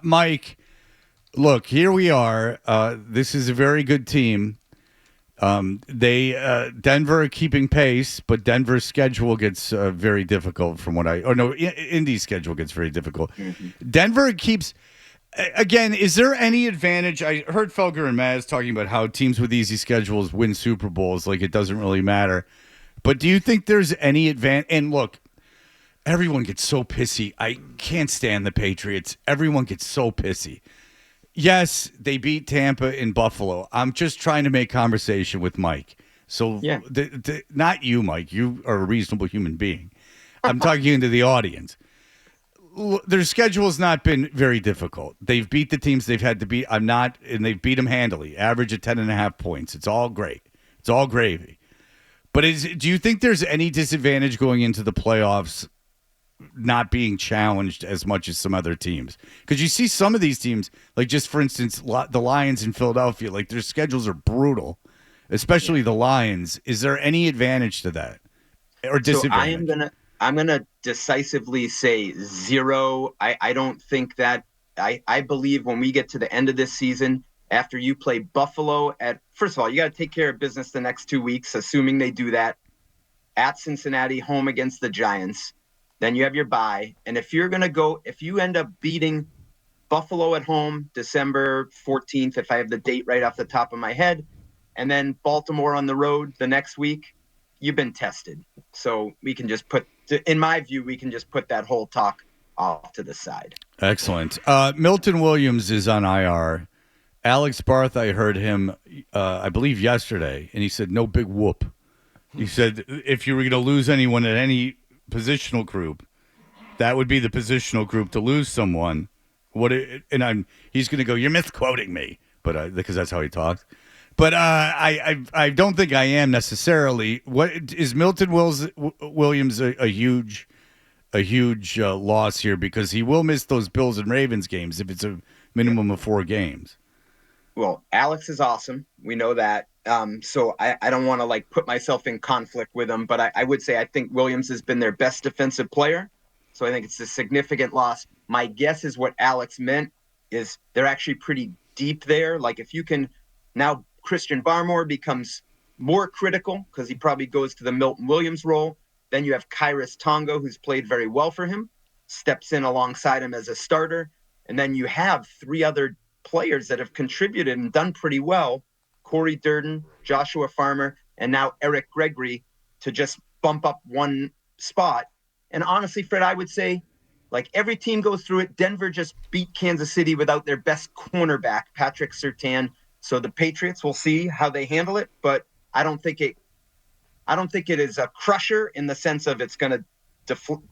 Mike, look, here we are. This is a very good team. They Denver are keeping pace, but Denver's schedule gets very difficult from what Indy's schedule gets very difficult. Mhm. Denver keeps again. Is there any advantage? I heard Felger and Maz talking about how teams with easy schedules win Super Bowls. Like it doesn't really matter. But do you think there's any advantage? And look, everyone gets so pissy. I can't stand the Patriots. Everyone gets so pissy. Yes, they beat Tampa in Buffalo. I'm just trying to make conversation with Mike. So, Yeah. not you, Mike. You are a reasonable human being. I'm talking into the audience. Their schedule has not been very difficult. They've beat the teams they've had to beat. And they've beat them handily. Average of 10.5 points. It's all great. It's all gravy. But do you think there's any disadvantage going into the playoffs not being challenged as much as some other teams? Because you see some of these teams, like just for instance, the Lions in Philadelphia, like their schedules are brutal, especially the Lions. Is there any advantage to that or So disadvantage? I'm gonna decisively say zero. I don't think that I believe when we get to the end of this season, after you play Buffalo at first of all, you got to take care of business the next 2 weeks, assuming they do that at Cincinnati, home against the Giants. Then you have your bye, and if you end up beating Buffalo at home December 14th, if I have the date right off the top of my head, and then Baltimore on the road the next week, you've been tested. So we can just in my view, we can just put that whole talk off to the side. Excellent. Milton Williams is on IR. Alex Barth, I heard him, I believe yesterday, and he said no big whoop. He said if you were going to lose anyone at any positional group, that would be the positional group to lose someone. He's going to go. You're misquoting me, but because that's how he talks. But I don't think I am necessarily. What is Milton Williams a huge loss here because he will miss those Bills and Ravens games if it's a minimum of 4 games. Well, Alex is awesome. We know that. So I don't want to like put myself in conflict with him, but I would say I think Williams has been their best defensive player. So I think it's a significant loss. My guess is what Alex meant is they're actually pretty deep there. Like if you can now Christian Barmore becomes more critical because he probably goes to the Milton Williams role. Then you have Kyrus Tonga, who's played very well for him, steps in alongside him as a starter. And then you have 3 other players that have contributed and done pretty well. Corey Durden, Joshua Farmer, and now Eric Gregory to just bump up one spot. And honestly, Fred, I would say like every team goes through it. Denver just beat Kansas City without their best cornerback, Patrick Surtain. So the Patriots will see how they handle it, but I don't think it is a crusher in the sense of it's going to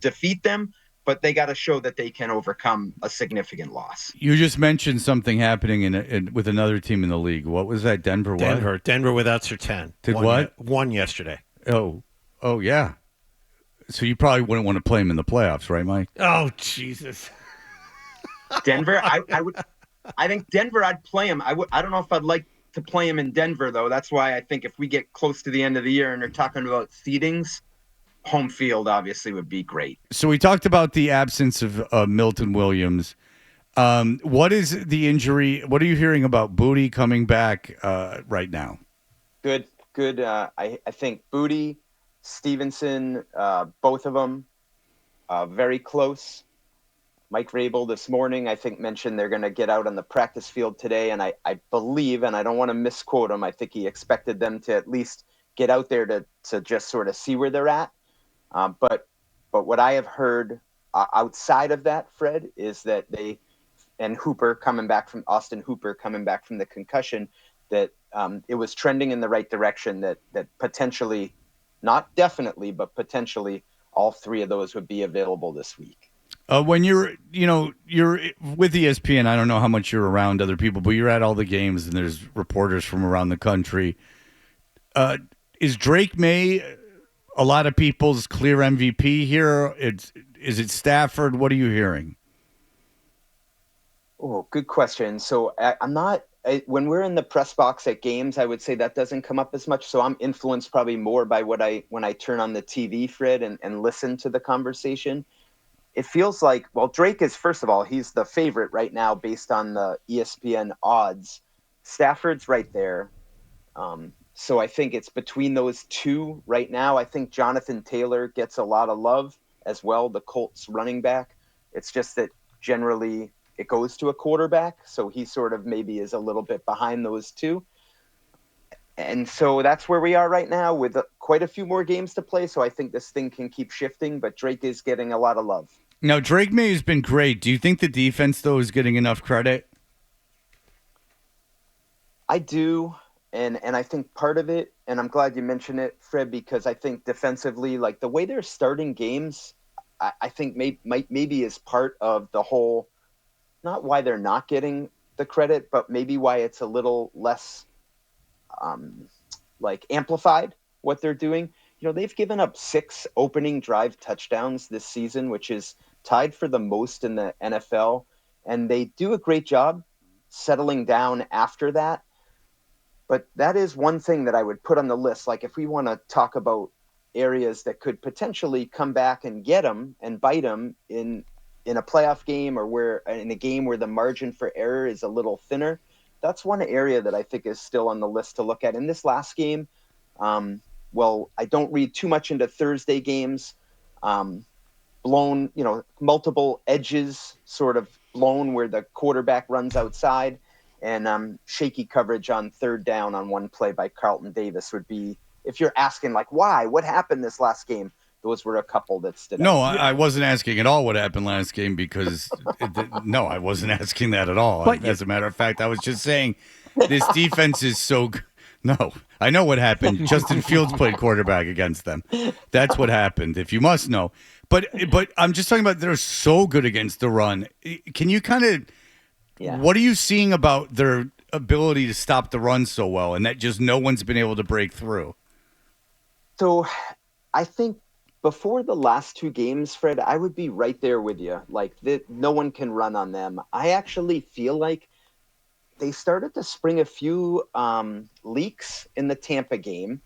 defeat them, but they got to show that they can overcome a significant loss. You just mentioned something happening with another team in the league. What was that? Denver what? Denver without Surtain. Did what? Won yesterday. Oh, yeah. So you probably wouldn't want to play him in the playoffs, right, Mike? Oh, Jesus. Denver, I think Denver, I'd play him. I don't know if I'd like to play him in Denver, though. That's why I think if we get close to the end of the year and they're talking about seedings, home field obviously would be great. So we talked about the absence of Milton Williams. What is the injury? What are you hearing about Booty coming back right now? Good. I think Booty, Stevenson, both of them very close. Mike Rabel this morning, I think, mentioned they're going to get out on the practice field today. And I believe, and I don't want to misquote him, I think he expected them to at least get out there to just sort of see where they're at. But what I have heard outside of that, Fred, is that Austin Hooper coming back from the concussion, that it was trending in the right direction, that potentially, not definitely, but potentially all 3 of those would be available this week. When you're with ESPN, I don't know how much you're around other people, but you're at all the games and there's reporters from around the country. Is Drake May a lot of people's clear MVP here? Is it Stafford? What are you hearing? Oh, good question. So I'm not. When we're in the press box at games, I would say that doesn't come up as much. So I'm influenced probably more by when I turn on the TV, Fred, and listen to the conversation. it feels like, well, Drake is, first of all, he's the favorite right now based on the ESPN odds. Stafford's right there. So I think it's between those two right now. I think Jonathan Taylor gets a lot of love as well, the Colts running back. It's just that generally it goes to a quarterback, so he sort of maybe is a little bit behind those two. And so that's where we are right now with quite a few more games to play. So I think this thing can keep shifting, but Drake is getting a lot of love. Now, Drake May has been great. Do you think the defense, though, is getting enough credit? I do. And I think part of it, and I'm glad you mentioned it, Fred, because I think defensively, like the way they're starting games, I think maybe is part of the whole, not why they're not getting the credit, but maybe why it's a little less like amplified what they're doing. You know, they've given up 6 opening drive touchdowns this season, which is tied for the most in the NFL. And they do a great job settling down after that. But that is one thing that I would put on the list. Like if we want to talk about areas that could potentially come back and get them and bite them in a playoff game, or where in a game where the margin for error is a little thinner, that's one area that I think is still on the list to look at. In this last game, well, I don't read too much into Thursday games. Blown, multiple edges sort of blown where the quarterback runs outside. And shaky coverage on third down on one play by Carlton Davis would be, if you're asking like, why, what happened this last game? Those were a couple that stood out. No, I wasn't asking at all what happened last game because, no, I wasn't asking that at all. But As a matter of fact, I was just saying this defense is so No, I know what happened. Justin Fields played quarterback against them. That's what happened, if you must know. But I'm just talking about they're so good against the run. Can you kind of what are you seeing about their ability to stop the run so well and that just no one's been able to break through? So I think before the last 2 games, Fred, I would be right there with you. Like no one can run on them. I actually feel like they started to spring a few leaks in the Tampa game.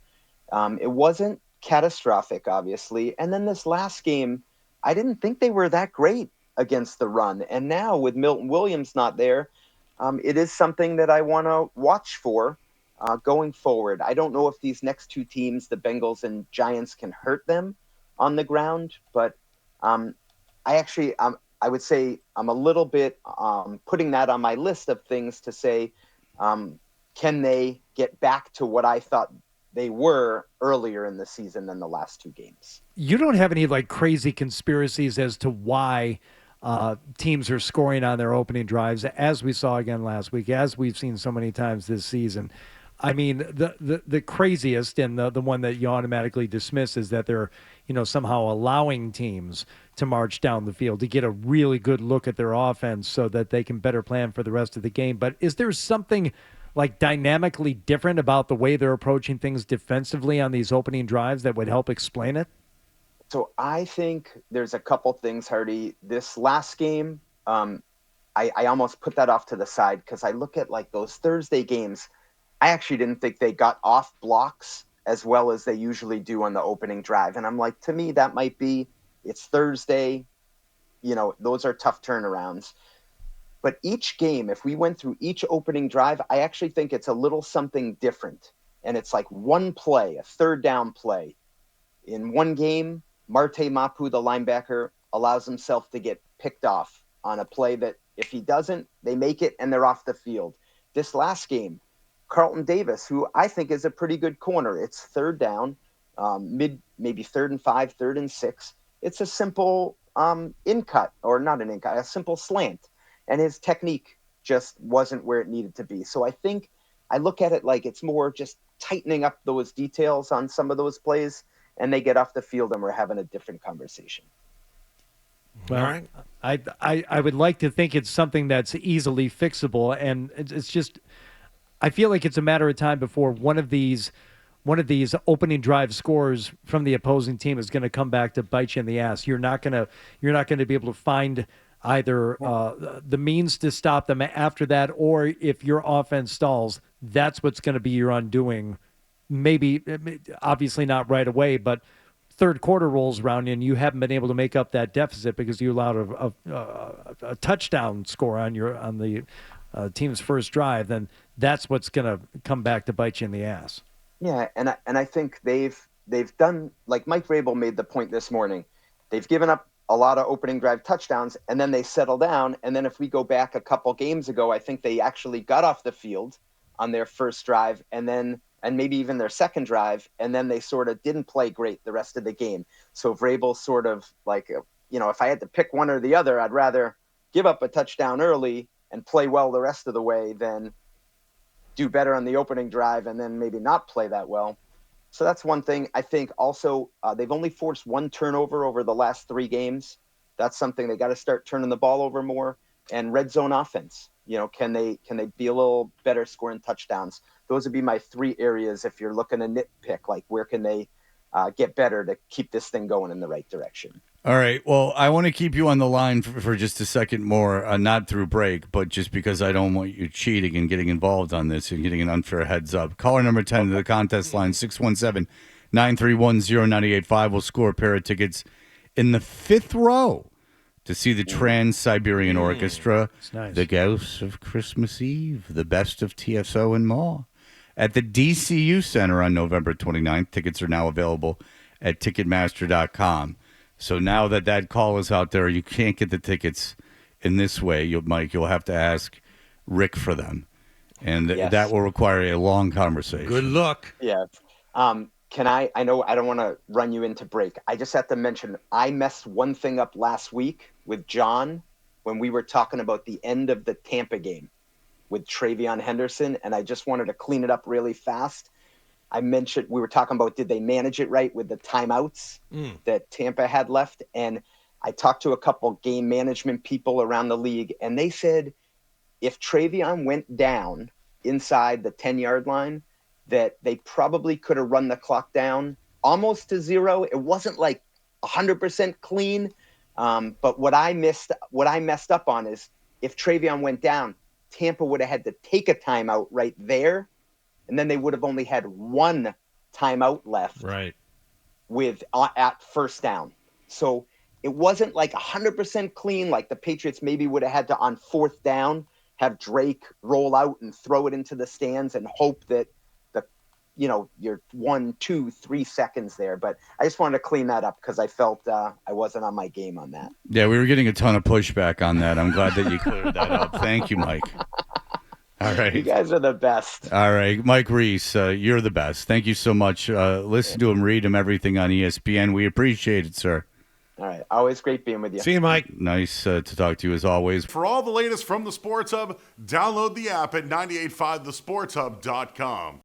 It wasn't catastrophic, obviously. And then this last game, I didn't think they were that great against the run. And now with Milton Williams not there, it is something that I want to watch for going forward. I don't know if these next 2 teams, the Bengals and Giants, can hurt them on the ground. But I would say I'm a little bit putting that on my list of things to say, can they get back to what I thought they were earlier in the season than the last 2 games? You don't have any like crazy conspiracies as to why teams are scoring on their opening drives, as we saw again last week, as we've seen so many times this season. I mean, the craziest and the one that you automatically dismiss is that they're, somehow allowing teams to march down the field to get a really good look at their offense so that they can better plan for the rest of the game. But is there something like dynamically different about the way they're approaching things defensively on these opening drives that would help explain it? So I think there's a couple things, Hardy. This last game, I almost put that off to the side because I look at like those Thursday games. I actually didn't think they got off blocks as well as they usually do on the opening drive. And I'm like, to me, that might be, it's Thursday, those are tough turnarounds. But each game, if we went through each opening drive, I actually think it's a little something different. And it's like one play, a third down play. In one game, Marte Mapu, the linebacker, allows himself to get picked off on a play that if he doesn't, they make it and they're off the field. This last game, Carlton Davis, who I think is a pretty good corner. It's third down, maybe 3rd and 5, 3rd and 6. It's a simple in-cut, or not an in-cut, a simple slant. And his technique just wasn't where it needed to be. So I think I look at it like it's more just tightening up those details on some of those plays, and they get off the field and we're having a different conversation. Well, all right. I would like to think it's something that's easily fixable, and it's just – I feel like it's a matter of time before one of these opening drive scores from the opposing team is going to come back to bite you in the ass. You're not going to be able to find either the means to stop them after that, or if your offense stalls, that's what's going to be your undoing. Maybe, obviously not right away, but third quarter rolls around and you haven't been able to make up that deficit because you allowed a touchdown score on the team's first drive, then that's what's going to come back to bite you in the ass. Yeah, and I think they've done, like Mike Vrabel made the point this morning. They've given up a lot of opening drive touchdowns, and then they settle down. And then if we go back a couple games ago, I think they actually got off the field on their first drive, and maybe even their second drive, and then they sort of didn't play great the rest of the game. So Vrabel sort of like, if I had to pick one or the other, I'd rather give up a touchdown early and play well the rest of the way than do better on the opening drive and then maybe not play that well. So that's one thing. I think also they've only forced one turnover over the last 3 games. That's something they got to start turning the ball over more. And red zone offense, can they be a little better scoring touchdowns? Those would be my 3 areas if you're looking to nitpick, like where can they get better to keep this thing going in the right direction. All right. Well, I want to keep you on the line for just a second more, not through break, but just because I don't want you cheating and getting involved on this and getting an unfair heads up. Caller number 10 to the contest line, 617-931-0985 will score a pair of tickets in the 5th row to see the Trans-Siberian Orchestra, nice. the Ghosts of Christmas Eve, the best of TSO, and more. At the DCU Center on November 29th. Tickets are now available at Ticketmaster.com. So now that call is out there, you can't get the tickets in this way, Mike. You'll have to ask Rick for them. And that will require a long conversation. Good luck. Yeah. I know I don't want to run you into break. I just have to mention, I messed one thing up last week with John when we were talking about the end of the Tampa game with Travion Henderson, and I just wanted to clean it up really fast. I mentioned we were talking about did they manage it right with the timeouts that Tampa had left, and I talked to a couple game management people around the league, and they said if Travion went down inside the 10-yard line, that they probably could have run the clock down almost to 0. It wasn't like 100% clean, but what I messed up on is if Travion went down, Tampa would have had to take a timeout right there, and then they would have only had 1 timeout left at first down. So it wasn't like 100% clean, like the Patriots maybe would have had to, on 4th down, have Drake roll out and throw it into the stands and hope that you're 1, 2, 3 seconds there. But I just wanted to clean that up because I felt I wasn't on my game on that. Yeah, we were getting a ton of pushback on that. I'm glad that you cleared that up. Thank you, Mike. All right. You guys are the best. All right. Mike Reiss, you're the best. Thank you so much. Listen to him, read him, everything on ESPN. We appreciate it, sir. All right. Always great being with you. See you, Mike. Nice to talk to you as always. For all the latest from the Sports Hub, download the app at 985thesportshub.com.